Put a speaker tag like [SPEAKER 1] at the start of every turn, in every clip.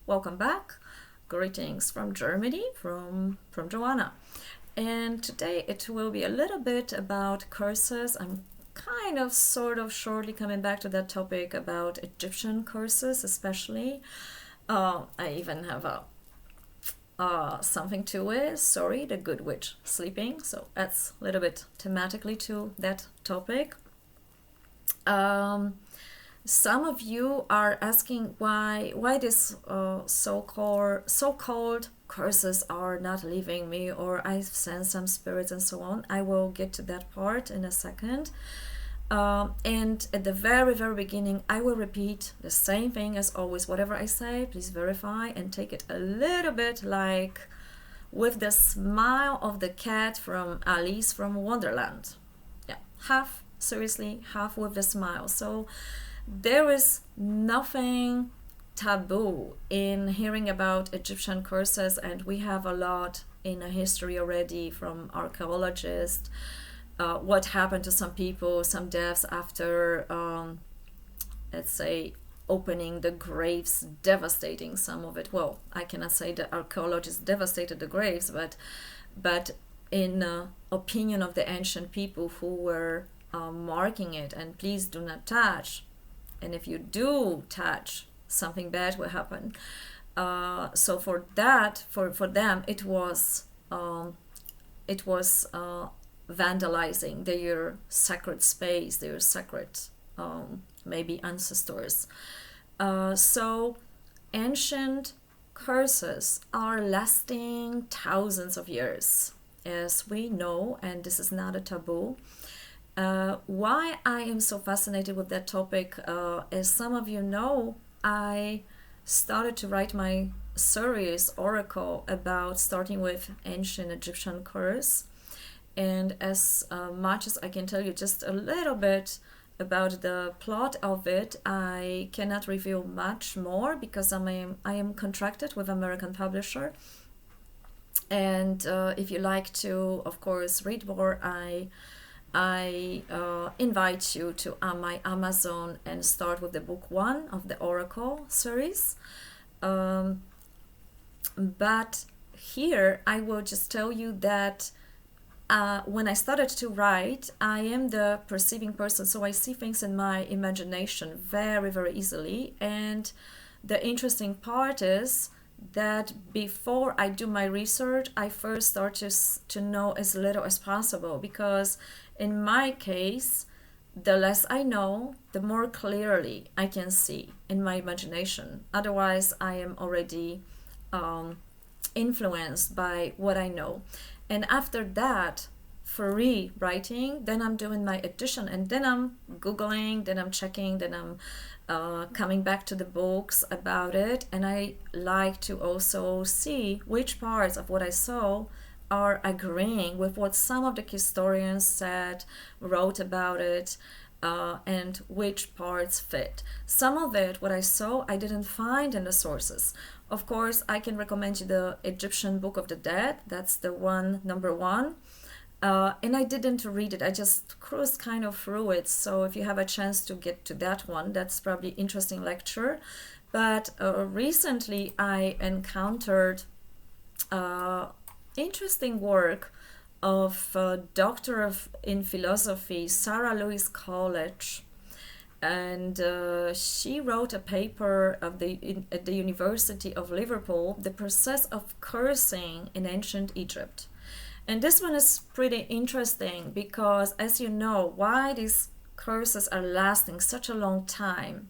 [SPEAKER 1] welcome back. Greetings from Germany, from Joanna. And today it will be a little bit about curses. I'm kind of sort of shortly coming back to that topic about Egyptian curses, especially. I even have a something to it. Sorry, the good witch sleeping. So that's a little bit thematically to that topic. Um, some of you are asking why this so called curses are not leaving me, or I sense some spirits and so on. I will get to that part in a second. And at the very beginning, I will repeat the same thing as always. Whatever I say, please verify and take it a little bit like with the smile of the cat from Alice from Wonderland. Yeah, half seriously, half with the smile. So there is nothing taboo in hearing about Egyptian curses, and we have a lot in a history already from archaeologists. What happened to some people, some deaths after, let's say, opening the graves, devastating some of it. Well, I cannot say that archaeologists devastated the graves, but in opinion of the ancient people who were marking it, and please do not touch. And if you do touch, something bad will happen. So for that, for them, it was vandalizing their sacred space, their sacred maybe ancestors. So ancient curses are lasting thousands of years, as we know, and this is not a taboo. Why I am so fascinated with that topic, as some of you know, I started to write my series Oracle about starting with ancient Egyptian curse. And as much as I can tell you just a little bit about the plot of it, I cannot reveal much more because I am contracted with American publisher. And if you like to, of course, read more, I invite you to my Amazon and start with the book 1 of the Oracle series. But here I will just tell you that when I started to write, I am the perceiving person, so I see things in my imagination very easily. And the interesting part is that before I do my research, I first start to know as little as possible, because in my case, the less I know, the more clearly I can see in my imagination. Otherwise, I am already influenced by what I know. And after that, for rewriting, then I'm doing my edition, and then I'm Googling, then I'm checking, then I'm coming back to the books about it. And I like to also see which parts of what I saw are agreeing with what some of the historians said, wrote about it, and which parts fit. Some of it, what I saw, I didn't find in the sources. Of course, I can recommend you the Egyptian Book of the Dead. That's the one, number 1. And I didn't read it. I just cruised kind of through it. So if you have a chance to get to that one, that's probably interesting lecture. But recently I encountered interesting work of doctor in philosophy, Sarah Lewis College. And she wrote a paper at the University of Liverpool, The Process of Cursing in Ancient Egypt. And this one is pretty interesting because, as you know, why these curses are lasting such a long time.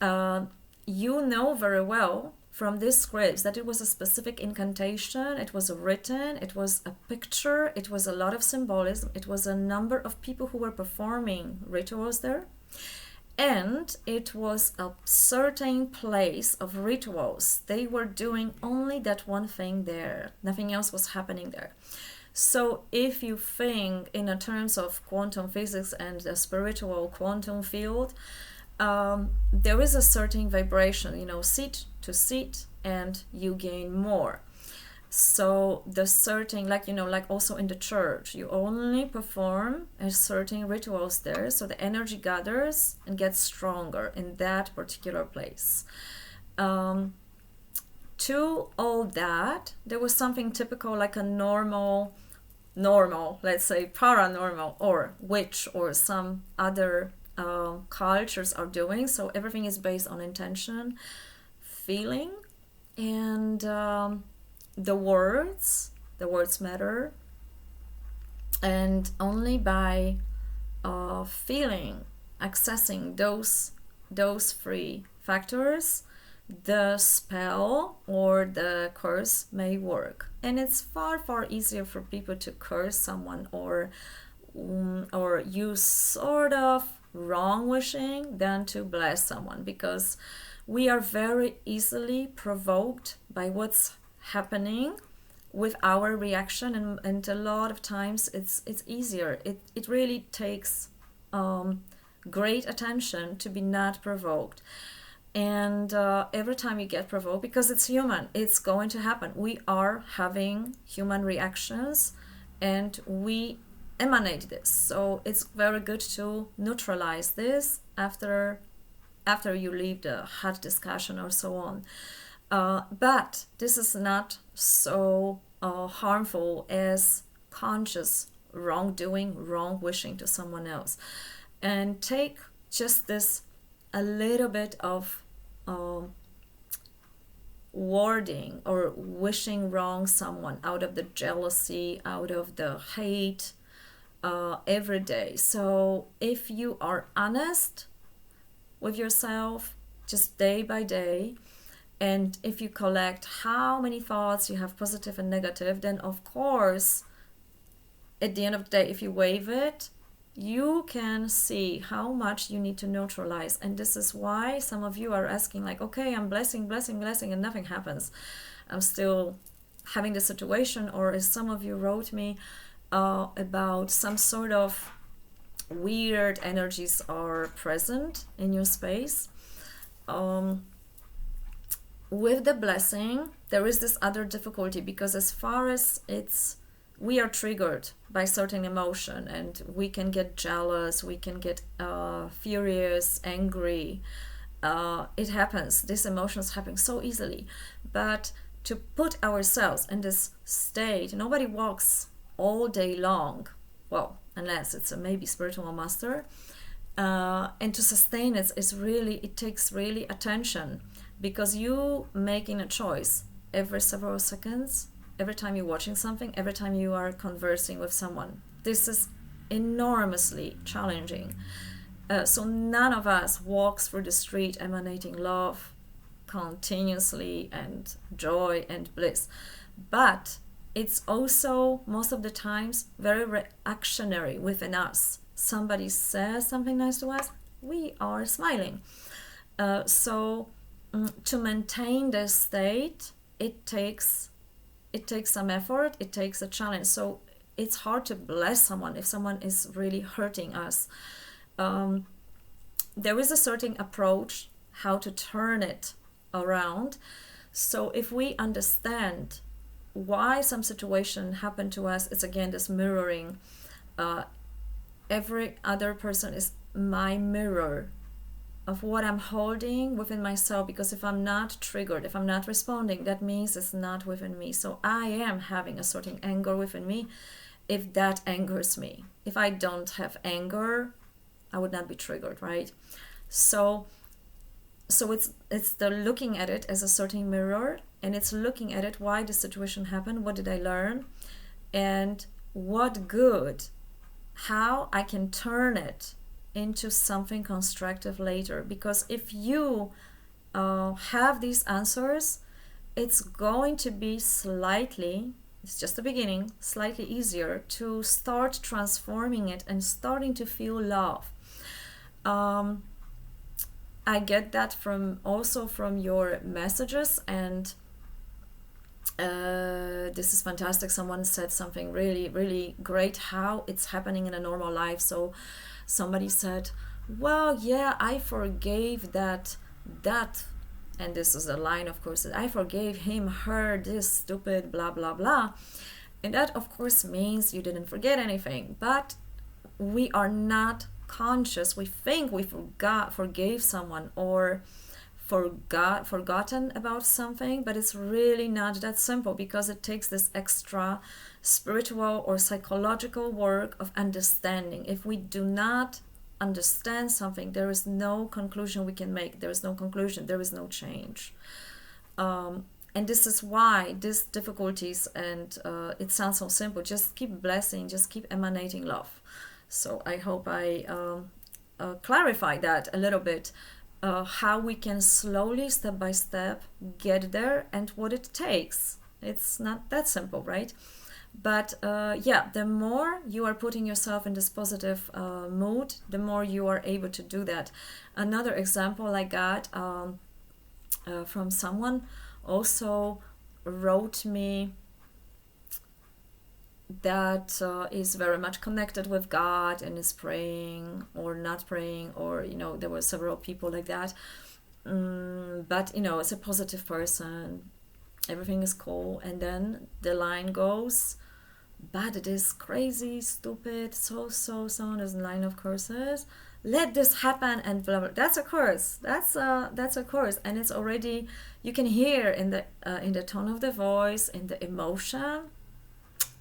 [SPEAKER 1] You know very well from these scripts that it was a specific incantation, it was written, it was a picture, it was a lot of symbolism, it was a number of people who were performing rituals there. And it was a certain place of rituals. They were doing only that one thing there. Nothing else was happening there. So if you think in terms of quantum physics and the spiritual quantum field, there is a certain vibration, seat to seat, and you gain more. So the certain, like also in the church, you only perform a certain rituals there, so the energy gathers and gets stronger in that particular place. to all that, there was something typical, like a normal, let's say paranormal, or witch, or some other cultures are doing. So everything is based on intention, feeling, and the words matter. And only by feeling, accessing those three factors, the spell or the curse may work. And it's far easier for people to curse someone or use sort of wrong wishing than to bless someone, because we are very easily provoked by what's happening with our reaction, and a lot of times it's easier. It really takes great attention to be not provoked. And every time you get provoked, because it's human, it's going to happen. We are having human reactions and we emanate this. So it's very good to neutralize this after you leave the hot discussion or so on. But this is not so harmful as conscious wrongdoing, wrong wishing to someone else. And take just this a little bit of wording or wishing wrong someone out of the jealousy, out of the hate, every day. So if you are honest with yourself, just day by day, and if you collect how many thoughts you have, positive and negative, then of course at the end of the day, if you weigh it, you can see how much you need to neutralize. And this is why some of you are asking, like, okay, I'm blessing, and nothing happens. I'm still having the situation. Or as some of you wrote me about some sort of weird energies are present in your space. With the blessing, there is this other difficulty, because as far as we are triggered by certain emotion, and we can get jealous, we can get furious, angry. It happens. These emotions happen so easily. But to put ourselves in this state, nobody walks all day long, well, unless it's a maybe spiritual master. And to sustain it takes really attention, because you making a choice every several seconds, every time you're watching something, every time you are conversing with someone. This is enormously challenging. So none of us walks through the street emanating love continuously and joy and bliss. But it's also most of the times very reactionary within us. Somebody says something nice to us, we are smiling. So to maintain this state, it takes some effort, it takes a challenge. So it's hard to bless someone if someone is really hurting us. There is a certain approach how to turn it around. So if we understand why some situation happened to us, it's again this mirroring. Every other person is my mirror of what I'm holding within myself, because if I'm not triggered, if I'm not responding, that means it's not within me. So I am having a certain anger within me if that angers me. If I don't have anger, I would not be triggered, right? So it's the looking at it as a certain mirror, and it's looking at it, why the situation happened, what did I learn, and what good, how I can turn it into something constructive later. Because if you have these answers, it's going to be it's just the beginning, slightly easier to start transforming it and starting to feel love. I get that from your messages, and this is fantastic. Someone said something really, really great, how it's happening in a normal life. So somebody said, well, yeah, I forgave that, and this is a line, of course, I forgave him, her, this stupid, blah, blah, blah. And that, of course, means you didn't forget anything. But we are not conscious. We think we forgave someone or forgotten about something, but it's really not that simple, because it takes this extra spiritual or psychological work of understanding. If we do not understand something, there is no conclusion we can make. There is no conclusion, there is no change. And this is why these difficulties, and it sounds so simple, just keep blessing, just keep emanating love. So I hope I clarify that a little bit, how we can slowly, step by step, get there, and what it takes. It's not that simple, right? But yeah, the more you are putting yourself in this positive mood, the more you are able to do that. Another example I got from someone also wrote me that is very much connected with God and is praying or not praying, or there were several people like that. But it's a positive person, everything is cool, and then the line goes, but it is crazy, stupid, so there's a line of curses, let this happen, and blah blah. That's a curse. That's a curse, and it's already, you can hear in the tone of the voice, in the emotion.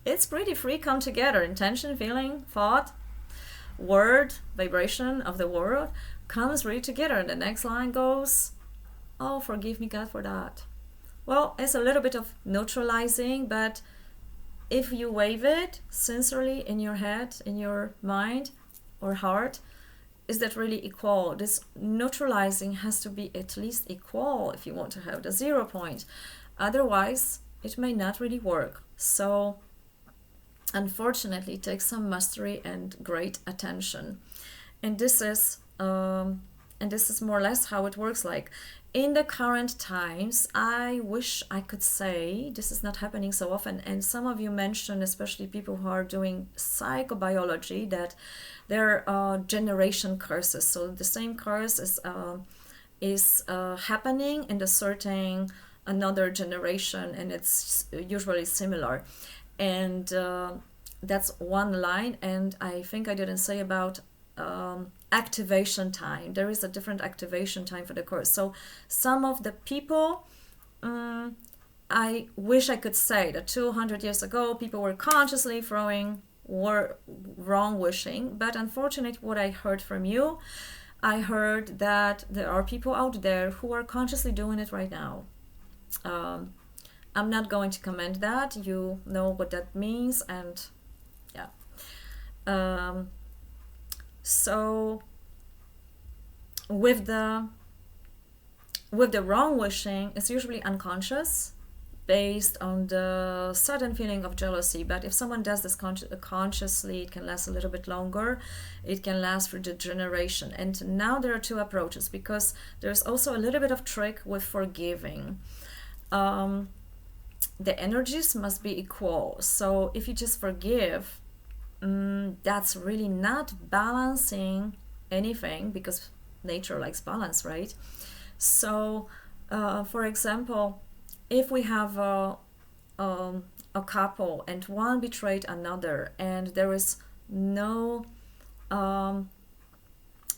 [SPEAKER 1] It's pretty free come together. Intention, feeling, thought, word, vibration of the world comes really together. And the next line goes, oh, forgive me, God, for that. Well, it's a little bit of neutralizing, but if you wave it sincerely in your head, in your mind or heart, is that really equal? This neutralizing has to be at least equal if you want to have the 0 point. Otherwise, it may not really work. So unfortunately, it takes some mastery and great attention. And this is more or less how it works. Like in the current times, I wish I could say this is not happening so often. And some of you mentioned, especially people who are doing psychobiology, that there are generation curses. So the same curse is happening in the certain another generation, and it's usually similar. And that's one line. And I think I didn't say about activation time. There is a different activation time for the curse. So some of the people, I wish I could say that 200 years ago people were consciously throwing wrong wishing, but unfortunately what I heard from you, I heard that there are people out there who are consciously doing it right now. I'm not going to comment that. You know what that means, and yeah. So with the wrong wishing, it's usually unconscious, based on the sudden feeling of jealousy. But if someone does this consciously, it can last a little bit longer. It can last for the generation. And now there are two approaches, because there's also a little bit of trick with forgiving. The energies must be equal. So if you just forgive, that's really not balancing anything, because nature likes balance, right? So for example, if we have a couple and one betrayed another, and there is no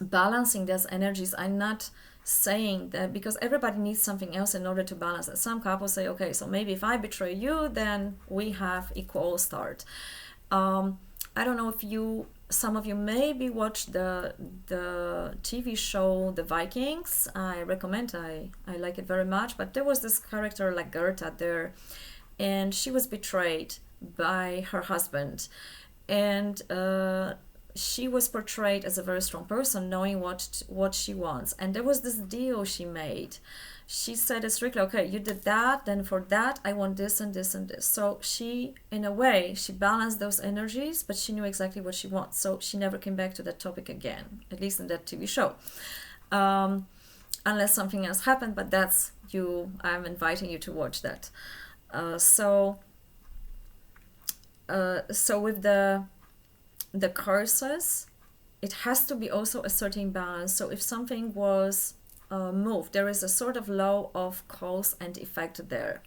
[SPEAKER 1] balancing those energies, I'm not saying that, because everybody needs something else in order to balance it. Some couples say, okay, so maybe if I betray you, then we have equal start. I don't know if some of you maybe watched the TV show The Vikings. I recommend, I like it very much. But there was this character like Gerta there, and she was betrayed by her husband, and she was portrayed as a very strong person, knowing what she wants. And there was this deal she made. She said strictly, okay, you did that, then for that I want this and this and this. So she, in a way, she balanced those energies, but she knew exactly what she wants. So she never came back to that topic again, at least in that TV show. Unless something else happened, but that's you. I'm inviting you to watch that. So with the curses, it has to be also a certain balance. So if something was moved, there is a sort of law of cause and effect there.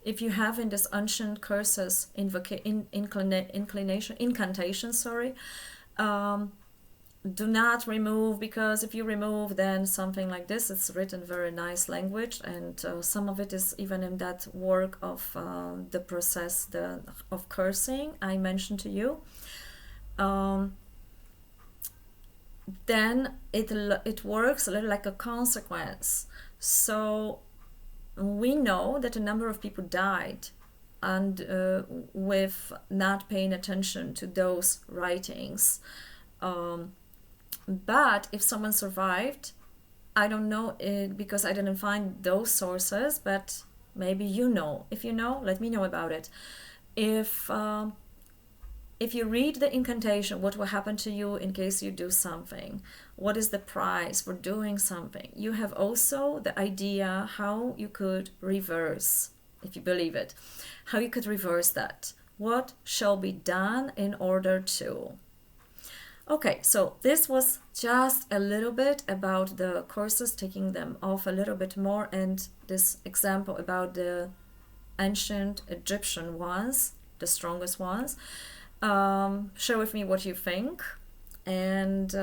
[SPEAKER 1] If you have in this ancient curses incantation, do not remove, because if you remove, then something like this. It's written very nice language, and some of it is even in that work of the process of cursing I mentioned to you. Then it works a little like a consequence. So we know that a number of people died and with not paying attention to those writings. But if someone survived, I don't know because I didn't find those sources, but maybe you know. If you know, let me know about it. If you read the incantation, what will happen to you in case you do something? What is the price for doing something? You have also the idea how you could reverse, if you believe it, how you could reverse that. What shall be done in order to? Okay, so this was just a little bit about the courses, taking them off a little bit more, and this example about the ancient Egyptian ones, the strongest ones. Share with me what you think, and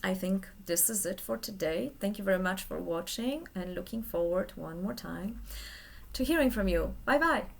[SPEAKER 1] I think this is it for today. Thank you very much for watching, and looking forward one more time to hearing from you. Bye bye.